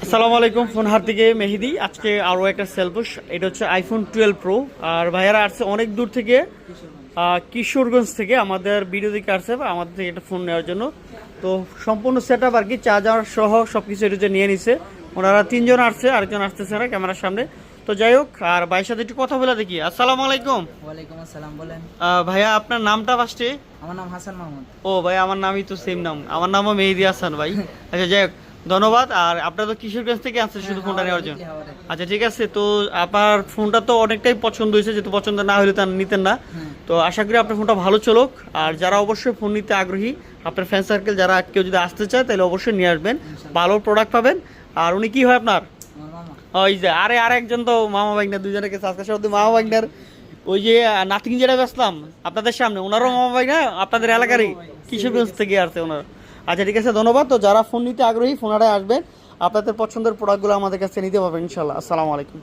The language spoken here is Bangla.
আসসালামু আলাইকুম, ফোন হার থেকে মেহেদি। আজকে আরও একটা সেলফোস, এটা হচ্ছে আইফোন 12 প্রো। আর ভাইয়ারা আসছে অনেক দূর থেকে, কিশোরগঞ্জ থেকে আমাদের ভিডিও দিকে আসছে বা আমাদের থেকে একটা ফোন নেওয়ার জন্য। তো সম্পূর্ণ সেট আপ আর কি, চার্জার সহ সব কিছু এটা নিয়ে নিছে। ওনারা তিনজন আসছে, আরেকজন আসতেছে না ক্যামেরার সামনে। তো যাই হোক, আর ভাইয়ের সাথে একটু কথা বলে দেখি। আসসালামু আলাইকুম। ওয়ালাইকুম আসসালাম, বলেন। ভাইয়া আপনার নামটা ফার্স্টে? আমার নাম হাসান মাহমুদ। ও ভাই, আমার নামই তো সেম নাম, আমার নামও মেহেদি হাসান ভাই। আচ্ছা যাই হোক, ধন্যবাদ। আর আপনারা তো কিশোরগঞ্জ থেকে আসছেন শুধু ফোনটা নেওয়ার জন্য? আচ্ছা ঠিক আছে। তো আপনার ফোনটা তো অনেকটাই পছন্দ হয়েছে, যেহেতু পছন্দ না হলে তা নিতেন না। তো আশা করি আপনার ফোনটা ভালো চলুক। আর যারা অবশ্যই ফোন নিতে আগ্রহী, আপনার ফ্রেন্ড সার্কেল যারা কেউ যদি আসতে চায় তাহলে অবশ্যই নিয়ে আসবেন, ভালো প্রোডাক্ট পাবেন। আর উনি কি হয় আপনার? আমার মামা। ওই যে আরেকজন তো মামা ভাইগনার, দুজনের কাছে আজকে সব মামা ভাইগনার। ওই যে নাথিং যেটা বেচলাম আপনাদের সামনে, ওনারও মামা ভাই না, আপনাদের এলাকারই, কিশোরগঞ্জ থেকে আসছে ওনার। আচ্ছা ঠিক আছে, ধন্যবাদ। তো যারা ফোন নিতে আগ্রহী ফোনারায় আসবেন, আপনাদের পছন্দের প্রোডাক্টগুলো আমাদের কাছে নিতে পারবেন ইনশাল্লাহ। আসসালামু আলাইকুম।